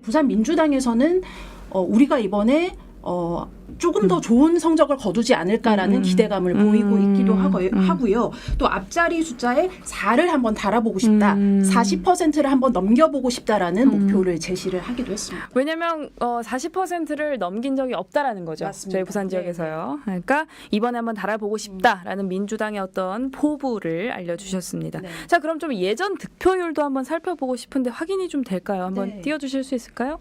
부산 민주당에서는 우리가 이번에 조금 더 좋은 성적을 거두지 않을까라는 기대감을 보이고 있기도 하고요. 또 앞자리 숫자에 4를 한번 달아보고 싶다. 40%를 한번 넘겨보고 싶다라는 목표를 제시를 하기도 했습니다. 왜냐하면 40%를 넘긴 적이 없다라는 거죠. 맞습니다. 저희 부산 지역에서요. 그러니까 이번에 한번 달아보고 싶다라는 민주당의 어떤 포부를 알려주셨습니다. 네. 자, 그럼 좀 예전 득표율도 한번 살펴보고 싶은데 확인이 좀 될까요? 한번 네. 띄워주실 수 있을까요?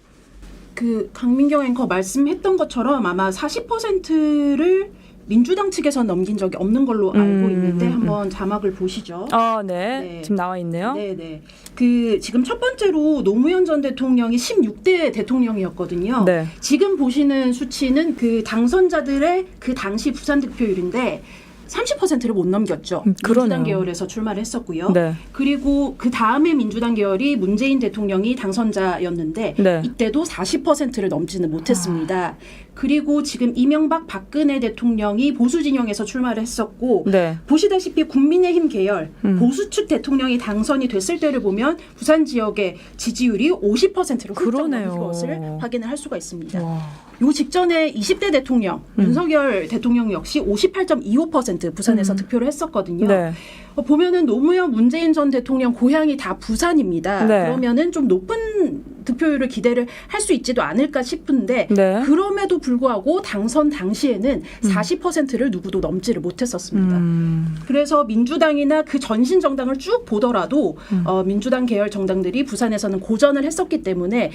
그 강민경 앵커 말씀했던 것처럼 아마 40%를 민주당 측에서 넘긴 적이 없는 걸로 알고 있는데 한번 자막을 보시죠. 네. 네. 지금 나와 있네요. 네네. 그 지금 첫 번째로 노무현 전 대통령이 16대 대통령이었거든요. 네. 지금 보시는 수치는 그 당선자들의 그 당시 부산 득표율인데 30%를 못 넘겼죠. 그러네요. 민주당 계열에서 출마를 했었고요. 네. 그리고 그 다음에 민주당 계열이 문재인 대통령이 당선자였는데 네. 이때도 40%를 넘지는 못했습니다. 그리고 지금 이명박 박근혜 대통령이 보수 진영에서 출마를 했었고 네. 보시다시피 국민의힘 계열 보수측 대통령이 당선이 됐을 때를 보면 부산 지역의 지지율이 50%를 훌쩍 그러네요. 넘은 것을 확인을 할 수가 있습니다. 와. 요 직전에 20대 대통령 윤석열 대통령 역시 58.25% 부산에서 득표를 했었거든요. 네. 보면은 노무현 문재인 전 대통령 고향이 다 부산입니다. 네. 그러면은 좀 높은 득표율을 기대를 할 수 있지도 않을까 싶은데 네. 그럼에도 불구하고 당선 당시에는 40%를 누구도 넘지를 못했었습니다. 그래서 민주당이나 그 전신 정당을 쭉 보더라도 민주당 계열 정당들이 부산에서는 고전을 했었기 때문에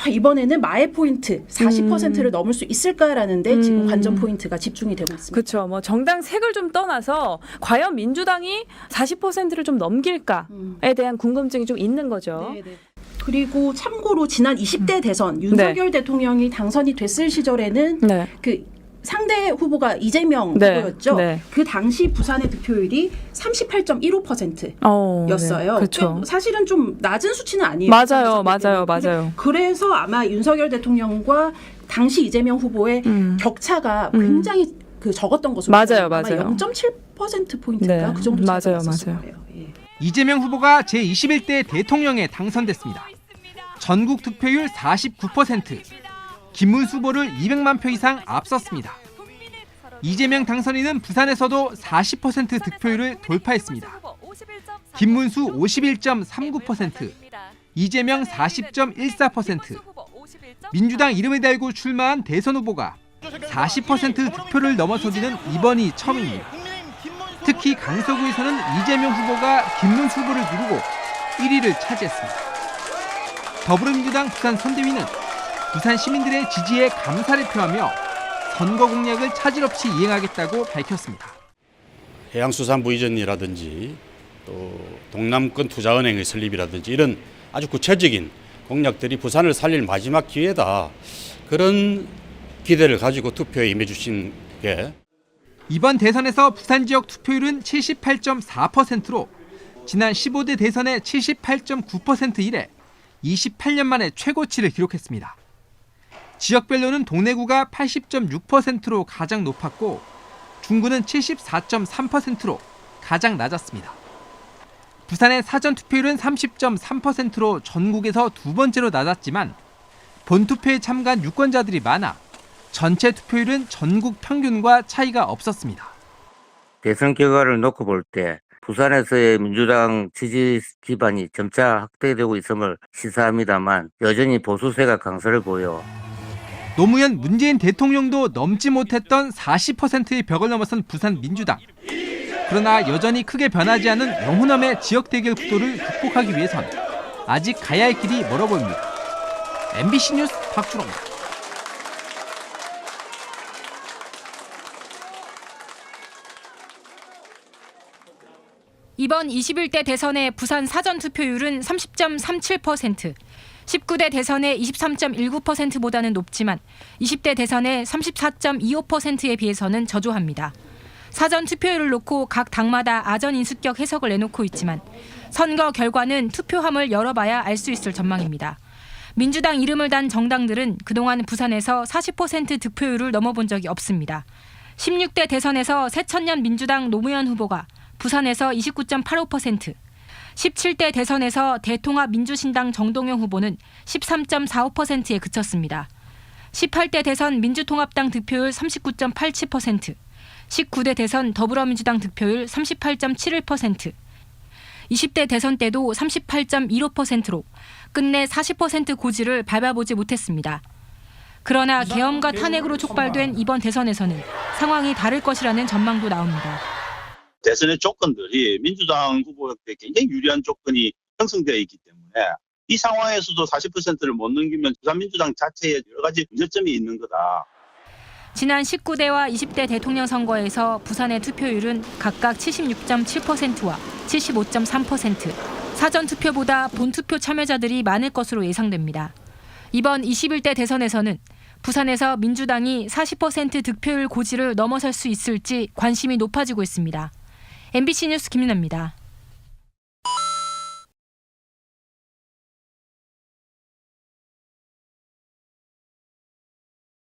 이번에는 마의 포인트 40%를 넘을 수 있을까라는 데 지금 관전 포인트가 집중이 되고 있습니다. 그렇죠. 뭐 정당 색을 좀 떠나서 과연 민주당이 40%를 좀 넘길까에 대한 궁금증이 좀 있는 거죠. 네네. 그리고 참고로 지난 20대 대선 윤석열 대통령이 당선이 됐을 시절에는 네. 그 상대 후보가 이재명 네. 후보였죠. 네. 그 당시 부산의 득표율이 38.15%였어요. 네. 그렇죠. 사실은 좀 낮은 수치는 아니에요. 맞아요. 근데 맞아요. 그래서 아마 윤석열 대통령과 당시 이재명 후보의 격차가 굉장히 그 적었던 것으로 맞아요. 아마 맞아요. 0.7% 포인트인가 네. 그 정도 차이가 맞아요. 있었을 맞아요. 거예요. 예. 이재명 후보가 제21대 대통령에 당선됐습니다. 전국 득표율 49%, 김문수 후보를 200만 표 이상 앞섰습니다. 이재명 당선인은 부산에서도 40% 득표율을 돌파했습니다. 김문수 51.39%, 이재명 40.14%, 민주당 이름을 달고 출마한 대선 후보가 40% 득표를 넘어서기는 이번이 처음입니다. 특히 강서구에서는 이재명 후보가 김문수 후보를 누르고 1위를 차지했습니다. 더불어민주당 부산 선대위는 부산 시민들의 지지에 감사를 표하며 선거 공약을 차질 없이 이행하겠다고 밝혔습니다. 해양수산부 이전이라든지 또 동남권 투자은행의 설립이라든지 이런 아주 구체적인 공약들이 부산을 살릴 마지막 기회다. 그런 기대를 가지고 투표에 임해 주신 게 이번 대선에서 부산 지역 투표율은 78.4%로 지난 15대 대선의 78.9% 이래 28년 만에 최고치를 기록했습니다. 지역별로는 동래구가 80.6%로 가장 높았고 중구는 74.3%로 가장 낮았습니다. 부산의 사전 투표율은 30.3%로 전국에서 두 번째로 낮았지만 본투표에 참가한 유권자들이 많아 전체 투표율은 전국 평균과 차이가 없었습니다. 대선 결과를 놓고 볼 때 부산에서의 민주당 지지 기반이 점차 확대되고 있음을 시사합니다만 여전히 보수세가 강세를 보여 노무현 문재인 대통령도 넘지 못했던 40%의 벽을 넘어선 부산 민주당. 그러나 여전히 크게 변하지 않은 영호남의 지역 대결 구도를 극복하기 위해선 아직 가야 할 길이 멀어 보입니다. MBC 뉴스 박주로입니다. 이번 21대 대선의 부산 사전 투표율은 30.37%, 19대 대선의 23.19%보다는 높지만 20대 대선의 34.25%에 비해서는 저조합니다. 사전 투표율을 놓고 각 당마다 아전 인수격 해석을 내놓고 있지만 선거 결과는 투표함을 열어봐야 알 수 있을 전망입니다. 민주당 이름을 단 정당들은 그동안 부산에서 40% 득표율을 넘어본 적이 없습니다. 16대 대선에서 새천년 민주당 노무현 후보가 부산에서 29.85%, 17대 대선에서 대통합 민주신당 정동영 후보는 13.45%에 그쳤습니다. 18대 대선 민주통합당 득표율 39.87%, 19대 대선 더불어민주당 득표율 38.71%, 20대 대선 때도 38.15%로 끝내 40% 고지를 밟아보지 못했습니다. 그러나 계엄과 탄핵으로 촉발된 이번 대선에서는 상황이 다를 것이라는 전망도 나옵니다. 대선의 조건들이 민주당 후보에게 굉장히 유리한 조건이 형성되어 있기 때문에 이 상황에서도 40%를 못 넘기면 부산민주당 자체에 여러 가지 문제점이 있는 거다. 지난 19대와 20대 대통령 선거에서 부산의 투표율은 각각 76.7%와 75.3%, 사전투표보다 본투표 참여자들이 많을 것으로 예상됩니다. 이번 21대 대선에서는 부산에서 민주당이 40% 득표율 고지를 넘어설 수 있을지 관심이 높아지고 있습니다. MBC 뉴스 김윤아입니다.